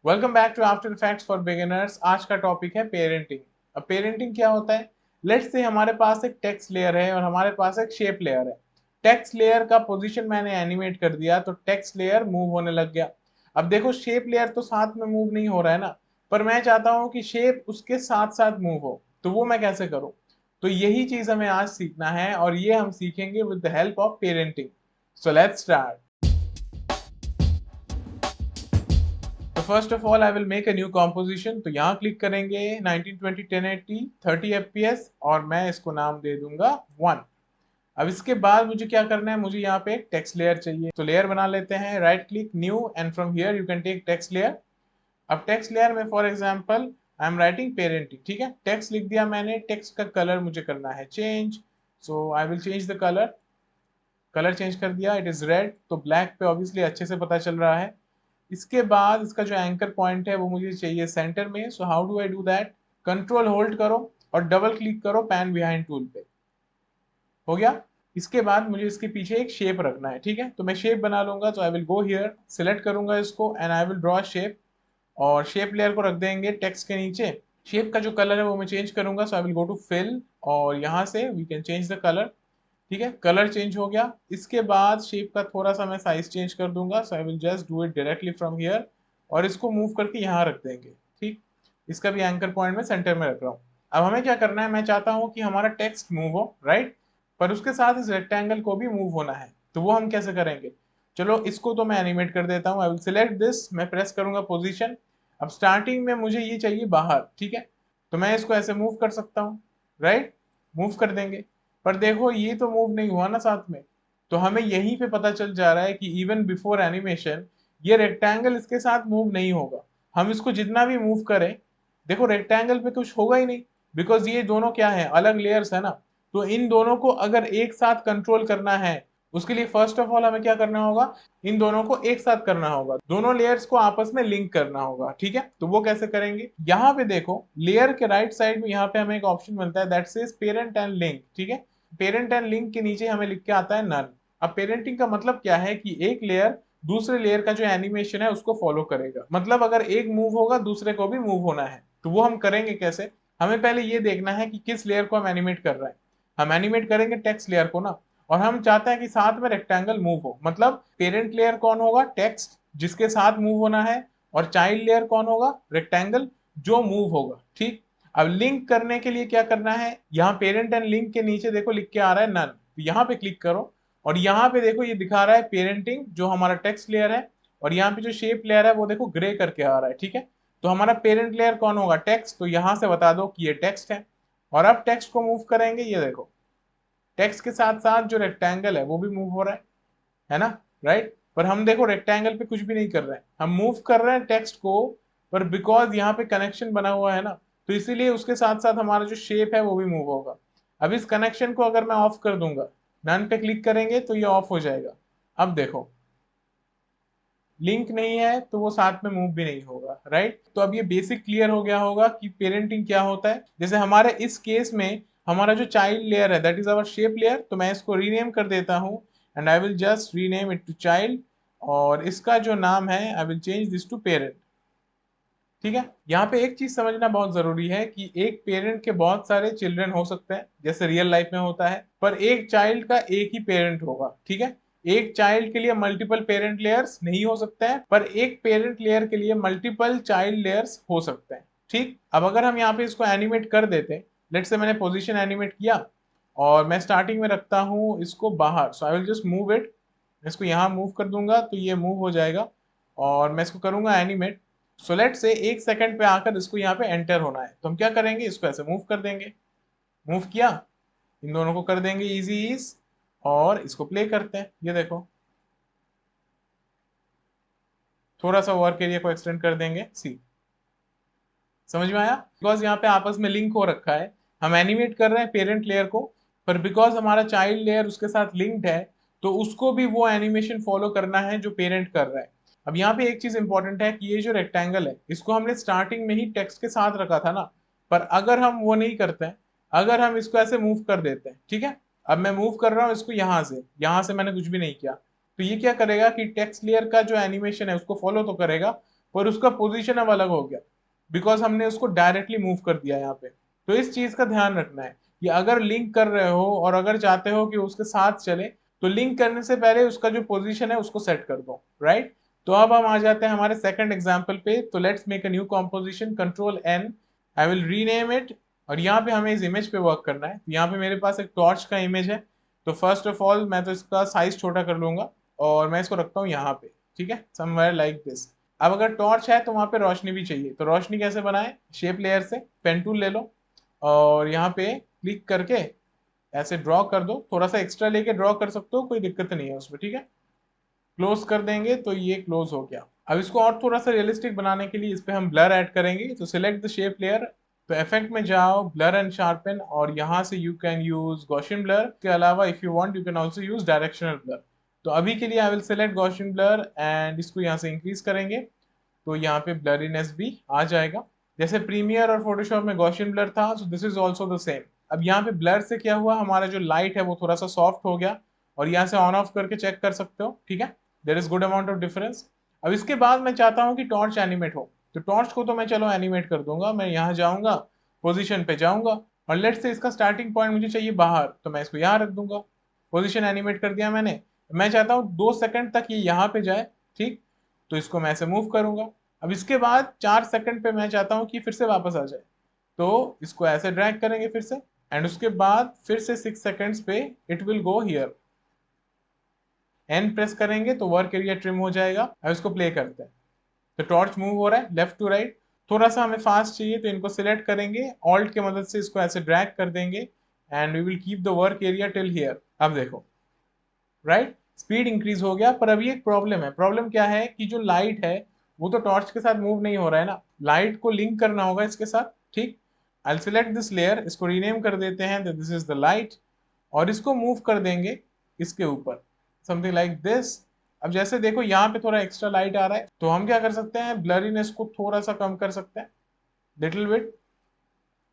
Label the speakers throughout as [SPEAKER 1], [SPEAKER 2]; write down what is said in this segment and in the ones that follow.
[SPEAKER 1] Welcome back to After Effects for beginners. आज का topic है पेरेंटिंग। अब पेरेंटिंग क्या होता है? लेट्स से हमारे पास एक टेक्स्ट लेयर है और हमारे पास एक शेप लेयर है। टेक्स्ट लेयर का पोजीशन मैंने एनिमेट कर दिया तो टेक्स्ट लेयर मूव होने लग गया। अब देखो शेप लेयर तो साथ में मूव नहीं हो रहा है ना, पर मैं चाहता हूं कि शेप उसके साथ साथ मूव हो, तो वो मैं कैसे करूं? तो यही चीज हमें आज सीखना है और ये हम सीखेंगे with the help of parenting. So let's start. तो first of all I will make a new composition. तो यहाँ क्लिक करेंगे 1920 1080 30 fps और मैं इसको नाम दे दूंगा 1। अब इसके बाद मुझे क्या करना है, मुझे यहाँ पे एक टेक्स्ट लेयर चाहिए। तो लेयर बना लेते हैं, right click new and from here you can take text layer. अब टेक्स्ट लेयर में for example I am writing parenting. ठीक है, टेक्स्ट लिख दिया मैंने। टेक्स्ट का कलर मुझे करना है change, so I will change the colour. Colour change कर दिया, इट इज रेड। तो ब्लैक पे ऑब्वियसली अच्छे से पता चल रहा है। इसके बाद इसका जो एंकर पॉइंट है वो मुझे चाहिए सेंटर में। So how do I do that? Control hold करो और डबल क्लिक करो पैन बिहाइंड टूल पे। हो गया। इसके बाद मुझे इसके पीछे एक शेप रखना है। ठीक है, तो मैं शेप बना लूंगा। तो आई विल गो हियर, सिलेक्ट करूंगा इसको and I will draw shape. और शेप लेयर को रख देंगे टेक्स्ट के नीचे। शेप का जो कलर है वो मैं चेंज करूंगा। So I will go to fill और यहाँ से we can change the colour. ठीक है, कलर चेंज हो गया। इसके बाद शेप का थोड़ा सा मैं साइज चेंज कर दूंगा। So I will just do it directly from here और इसको मूव करके यहाँ रख देंगे। ठीक, इसका भी एंकर पॉइंट में सेंटर में रख रहा हूँ। अब हमें क्या करना है, मैं चाहता हूँ कि हमारा टेक्स्ट मूव हो, राइट, पर उसके साथ इस रेक्टेंगल को भी मूव होना है। तो वो हम कैसे करेंगे? चलो इसको तो मैं एनिमेट कर देता हूँ। आई विल सिलेक्ट दिस, मैं प्रेस करूंगा पोजीशन। अब स्टार्टिंग में मुझे ये चाहिए बाहर। ठीक है, तो मैं इसको ऐसे मूव कर सकता हूँ, राइट, मूव कर देंगे। पर देखो ये तो मूव नहीं हुआ ना साथ में। तो हमें यहीं पे पता चल जा रहा है कि इवन बिफोर एनिमेशन ये रेक्टेंगल इसके साथ मूव नहीं होगा। हम इसको जितना भी मूव करें, देखो रेक्टेंगल पे कुछ होगा ही नहीं, बिकॉज ये दोनों क्या है, अलग लेयर्स है ना। तो इन दोनों को अगर एक साथ कंट्रोल करना है, उसके लिए फर्स्ट ऑफ ऑल हमें क्या करना होगा, इन दोनों को एक साथ करना होगा, दोनों लेयर्स को आपस में लिंक करना होगा। ठीक है, तो वो कैसे करेंगे? यहाँ पे देखो लेयर के राइट साइड में यहाँ पे हमें एक ऑप्शन मिलता है that says parent and link. ठीक है, पेरेंट एंड लिंक के नीचे हमें लिख के आता है नन। अब पेरेंटिंग का मतलब क्या है कि एक लेयर दूसरे लेयर का जो एनिमेशन है उसको फॉलो करेगा। मतलब अगर एक मूव होगा दूसरे को भी मूव होना है। तो वो हम करेंगे कैसे? हमें पहले ये देखना है कि किस लेयर को हम एनिमेट कर रहे हैं। हम एनिमेट करेंगे टेक्स्ट लेयर को ना, और हम चाहते हैं कि साथ में रेक्टेंगल मूव हो। मतलब पेरेंट लेयर कौन होगा? टेक्स्ट, जिसके साथ मूव होना है। और चाइल्ड लेयर कौन होगा? रेक्टेंगल, जो मूव होगा। ठीक, अब लिंक करने के लिए क्या करना है, यहाँ पेरेंट एंड लिंक के नीचे देखो लिख के आ रहा है नन। तो यहाँ पे क्लिक करो और यहाँ पे देखो ये दिखा रहा है पेरेंटिंग, जो हमारा टेक्स्ट लेयर है। और यहाँ पे जो शेप लेयर है वो देखो ग्रे करके आ रहा है। ठीक है, तो हमारा पेरेंट लेयर कौन होगा? टेक्स्ट। तो यहाँ से बता दो कि ये टेक्स्ट है। और अब टेक्स्ट को मूव करेंगे, ये देखो टेक्स्ट के साथ साथ जो रेक्टेंगल है वो भी मूव हो रहा है ना, राइट। पर हम देखो रेक्टेंगल पे कुछ भी नहीं कर रहे हैं, हम मूव कर रहे हैं टेक्स्ट को। पर बिकॉज यहाँ पे कनेक्शन बना हुआ है ना, तो इसीलिए उसके साथ साथ हमारा जो शेप है वो भी मूव होगा। अब इस कनेक्शन को अगर मैं ऑफ कर दूंगा, नन पे क्लिक करेंगे तो ये ऑफ हो जाएगा। अब देखो लिंक नहीं है तो वो साथ में मूव भी नहीं होगा, राइट। तो अब ये बेसिक क्लियर हो गया होगा कि पेरेंटिंग क्या होता है। जैसे हमारे इस केस में हमारा जो चाइल्ड लेयर है that is our shape layer, तो मैं इसको रीनेम कर देता हूँ and I will just rename it to child. और इसका जो नाम है I will change this to parent. ठीक है, यहाँ पे एक चीज समझना बहुत जरूरी है कि एक पेरेंट के बहुत सारे चिल्ड्रन हो सकते हैं जैसे रियल लाइफ में होता है, पर एक चाइल्ड का एक ही पेरेंट होगा। ठीक है, एक चाइल्ड के लिए मल्टीपल पेरेंट लेयर्स नहीं हो सकते हैं, पर एक पेरेंट लेयर के लिए मल्टीपल चाइल्ड लेयर्स हो सकते हैं। ठीक, अब अगर हम यहाँ पे इसको एनिमेट कर देते, लेट से मैंने पोजीशन एनिमेट किया और मैं स्टार्टिंग में रखता हूँ इसको बाहर। So I will just move it, इसको यहाँ मूव कर दूंगा तो ये मूव हो जाएगा। और मैं इसको करूंगा एनिमेट। सो लेट से 1 सेकंड पे आकर इसको यहाँ पे एंटर होना है, तो हम क्या करेंगे, इसको ऐसे मूव कर देंगे। मूव किया, इन दोनों को कर देंगे इजी इज और इसको प्ले करते हैं। ये देखो थोड़ा सा वर्क एरिया को एक्सटेंड कर देंगे। सी, समझ में आया? बिकॉज यहाँ पे आपस में लिंक हो रखा है। हम एनिमेट कर रहे हैं पेरेंट लेयर को, पर बिकॉज हमारा चाइल्ड लेयर उसके साथ लिंक्ड है, तो उसको भी वो एनिमेशन फॉलो करना है जो पेरेंट कर रहा है। अब यहाँ पे एक चीज इंपॉर्टेंट है कि ये जो रेक्टेंगल है इसको हमने स्टार्टिंग में ही टेक्स्ट के साथ रखा था ना, पर अगर हम वो नहीं करते हैं, अगर हम इसको ऐसे मूव कर देते हैं, ठीक है, अब मैं मूव कर रहा हूँ इसको यहाँ से मैंने कुछ भी नहीं किया, तो ये क्या करेगा कि टेक्स्ट लेयर का जो एनिमेशन है उसको फॉलो तो करेगा, पर उसका पोजीशन अब अलग हो गया, बिकॉज हमने उसको डायरेक्टली मूव कर दिया यहाँ पे। तो इस चीज का ध्यान रखना है कि अगर लिंक कर रहे हो और अगर चाहते हो कि उसके साथ चले, तो लिंक करने से पहले उसका जो पोजीशन है उसको सेट कर दो, राइट। तो अब हम आ जाते हैं हमारे सेकंड एग्जांपल पे। तो let's make a new composition, control N, I will rename it. और यहाँ पे हमें इस इमेज पे वर्क करना है। तो यहाँ पे मेरे पास एक टॉर्च का इमेज है। तो फर्स्ट ऑफ ऑल मैं तो इसका साइज छोटा कर लूंगा और मैं इसको रखता हूँ यहाँ पे, ठीक है, समवेयर लाइक दिस। अब अगर टॉर्च है तो वहां पे रोशनी भी चाहिए। तो रोशनी कैसे बनाए? शेप लेयर से पेन टूल ले लो और यहाँ पे क्लिक करके ऐसे ड्रॉ कर दो। थोड़ा सा एक्स्ट्रा लेके ड्रॉ कर सकते हो, कोई दिक्कत नहीं है उसमें, ठीक है। क्लोज कर देंगे तो ये क्लोज हो गया। अब इसको और थोड़ा सा रियलिस्टिक बनाने के लिए इस पे हम ब्लर ऐड करेंगे। तो सिलेक्ट द शेप लेयर, तो इफेक्ट में जाओ, ब्लर एंड शार्पन, और यहाँ से you can use Gaussian blur. के अलावा if you want you can also use directional blur. तो अभी के लिए I will select Gaussian blur and इसको यहाँ से इंक्रीज करेंगे तो यहाँ पे ब्लरीनेस भी आ जाएगा। जैसे प्रीमियर और फोटोशॉप में गॉसियन ब्लर था, so this is also the same. अब यहाँ पे ब्लर से क्या हुआ, हमारा जो लाइट है वो थोड़ा सा सॉफ्ट हो गया। और यहाँ से ऑन ऑफ करके चेक कर सकते हो, ठीक है। There is good amount of difference. अब इसके बाद मैं चाहता हूँ कि टॉर्च एनिमेट हो। तो टॉर्च को तो मैं चलो एनिमेट कर दूंगा। मैं यहाँ जाऊंगा, पोजिशन पे जाऊंगा, और लेट से इसका स्टार्टिंग पॉइंट मुझे चाहिए बाहर, तो मैं इसको यहाँ रख दूंगा। पोजिशन एनिमेट कर दिया मैंने। मैं चाहता हूँ 2 सेकंड तक ये यहाँ पे जाए, ठीक। तो इसको मैं ऐसे मूव करूंगा। अब इसके बाद 4 सेकंड पे मैं चाहता हूँ कि फिर से वापस आ जाए, तो इसको ऐसे ड्रैग करेंगे फिर से। एंड उसके बाद फिर से 6 सेकंड्स पे it will go here. N press करेंगे तो वर्क एरिया ट्रिम हो जाएगा। अब इसको प्ले करते हैं। तो टॉर्च मूव हो रहा है लेफ्ट टू राइट। थोड़ा सा हमें फास्ट चाहिए तो इनको सिलेक्ट करेंगे, ऑल्ट के मदद से इसको ऐसे ड्रैग कर देंगे and we will keep the work area till here. अब देखो, राइट, स्पीड इंक्रीज हो गया। पर अभी एक प्रॉब्लम है। प्रॉब्लम क्या है कि जो लाइट है वो तो टॉर्च के साथ मूव नहीं हो रहा है ना, लाइट को लिंक करना होगा इसके साथ, ठीक। आई सिलेक्ट दिस लेयर, इसको रीनेम कर देते हैं, दिस इज द लाइट, और इसको मूव कर देंगे इसके ऊपर, समथिंग लाइक दिस। अब जैसे देखो यहाँ पे थोड़ा एक्स्ट्रा लाइट आ रहा है, तो हम क्या कर सकते हैं, ब्लरीनेस को थोड़ा सा कम कर सकते हैं, लिटिल बिट,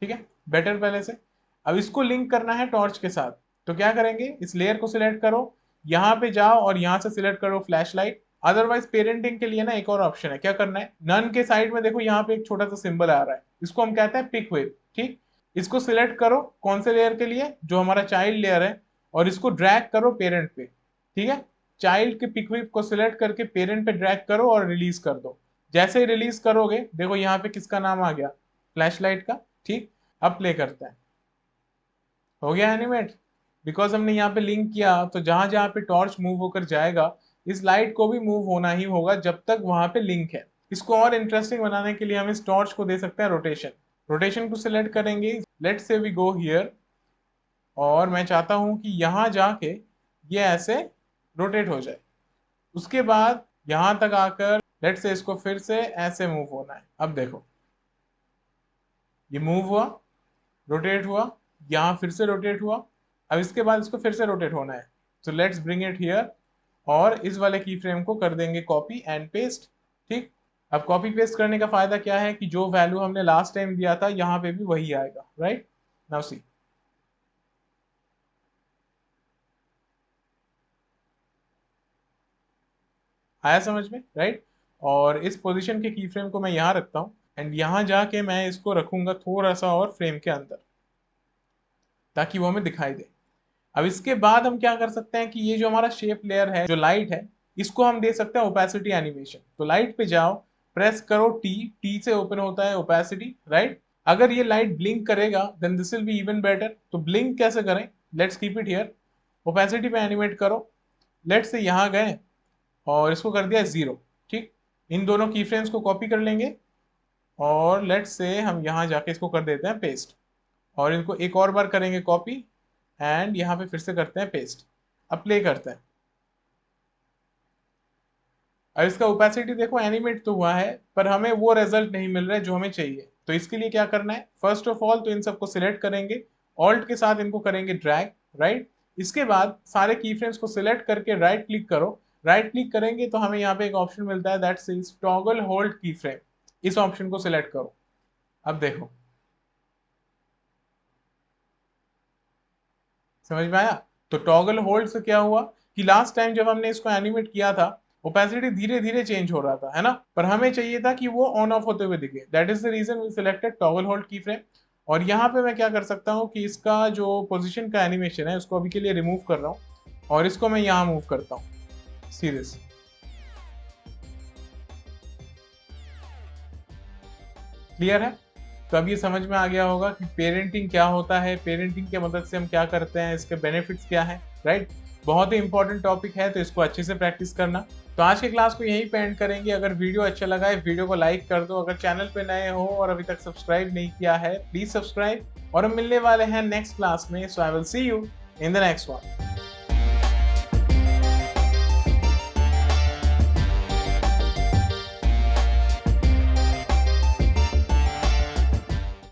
[SPEAKER 1] ठीक है, बेटर पहले से। अब इसको लिंक करना है टॉर्च के साथ। तो क्या करेंगे, इस लेयर को सिलेक्ट करो, यहाँ पे जाओ और यहाँ से सिलेक्ट करो फ्लैश लाइट। अदरवाइज पेरेंटिंग के लिए ना एक और ऑप्शन है, क्या करना है, नन के साइड में देखो यहाँ पे एक छोटा सा सिंबल आ रहा है, इसको हम कहते हैं पिक वेव, ठीक। इसको सिलेक्ट करो कौन से लेयर के लिए, जो हमारा चाइल्ड लेयर है, और इसको ड्रैग करो पेरेंट पे, ठीक है। चाइल्ड के पिक वेव को सिलेक्ट करके पेरेंट पे ड्रैग करो और रिलीज कर दो। जैसे ही रिलीज करोगे देखो यहाँ पे किसका नाम आ गया, फ्लैश लाइट का, ठीक। अब प्ले करते हैं, हो गया एनिमेट। बिकॉज हमने यहाँ पे लिंक किया, तो जहां जहां पे टॉर्च मूव होकर जाएगा, इस लाइट को भी मूव होना ही होगा जब तक वहां पे लिंक है। इसको और इंटरेस्टिंग बनाने के लिए हम इस टॉर्च को दे सकते हैं रोटेशन। रोटेशन को सिलेक्ट करेंगे, लेट से वी गो हियर, और मैं चाहता हूं कि यहां जाके ये ऐसे रोटेट हो जाए। उसके बाद यहां तक आकर लेट से इसको फिर से ऐसे मूव होना है। अब देखो ये मूव हुआ, रोटेट हुआ, यहाँ फिर से रोटेट हुआ। अब इसके बाद इसको फिर से रोटेट होना है। So let's bring it here, और इस वाले की फ्रेम को कर देंगे कॉपी एंड पेस्ट, ठीक। अब कॉपी पेस्ट करने का फायदा क्या है कि जो वैल्यू हमने लास्ट टाइम दिया था यहाँ पे भी वही आएगा, राइट। नाउ सी, आया समझ में, राइट। और इस पोजीशन के की फ्रेम को मैं यहाँ रखता हूँ एंड यहाँ जाके मैं इसको रखूंगा थोड़ा सा और फ्रेम के अंदर, ताकि वो हमें दिखाई दे। अब इसके बाद हम क्या कर सकते हैं कि ये जो हमारा शेप लेयर है, जो लाइट है, इसको हम दे सकते हैं ओपेसिटी एनिमेशन। तो लाइट पे जाओ, प्रेस करो टी, टी से ओपन होता है ओपेसिटी, राइट। अगर ये लाइट ब्लिंक करेगा then this will be even better. तो ब्लिंक कैसे करें, let's keep it here, opacity पे एनिमेट करो। लेट्स से यहाँ गए और इसको कर दिया 0, ठीक। इन दोनों की फ्रेम्स को कॉपी कर लेंगे और लेट्स से हम यहाँ जाके इसको कर देते हैं पेस्ट, और इनको एक और बार करेंगे कॉपी एंड यहाँ पे फिर से करते हैं पेस्ट। अब प्ले करते हैं। अब इसका ओपेसिटी देखो एनिमेट तो हुआ है, पर हमें वो रिजल्ट नहीं मिल रहा है जो हमें चाहिए। तो इसके लिए क्या करना है, फर्स्ट ऑफ ऑल तो इन सबको सिलेक्ट करेंगे, ऑल्ट के साथ इनको करेंगे ड्रैग, राइट। इसके बाद सारे की फ्रेम्स को सिलेक्ट करके राइट क्लिक करो। राइट क्लिक करेंगे तो हमें यहाँ पे एक ऑप्शन मिलता है that says toggle hold key frame. इस ऑप्शन को सिलेक्ट करो। अब देखो, समझ में आया। तो टॉगल होल्ड से क्या हुआ कि लास्ट टाइम जब हमने इसको एनिमेट किया था ओपेसिटी धीरे धीरे चेंज हो रहा था, है ना, पर हमें चाहिए था कि वो ऑन ऑफ होते हुए दिखे। That is the reason we selected toggle hold key frame. और यहाँ पे मैं क्या कर सकता हूँ कि इसका जो पोजीशन का एनिमेशन है उसको अभी के लिए रिमूव कर रहा हूँ और इसको मैं यहाँ मूव करता हूँ। सी दिस, क्लियर है? तो अब ये समझ में आ गया होगा कि पेरेंटिंग क्या होता है, पेरेंटिंग की मदद से हम क्या करते हैं, इसके बेनिफिट्स क्या हैं, राइट? बहुत ही इंपॉर्टेंट टॉपिक है, तो इसको अच्छे से प्रैक्टिस करना। तो आज के क्लास को यहीं पे एंड करेंगे। अगर वीडियो अच्छा लगा है वीडियो को लाइक कर दो, अगर चैनल पे नए हो और अभी तक सब्सक्राइब नहीं किया है प्लीज सब्सक्राइब, और हम मिलने वाले हैं नेक्स्ट क्लास में। So I will see you in the next one.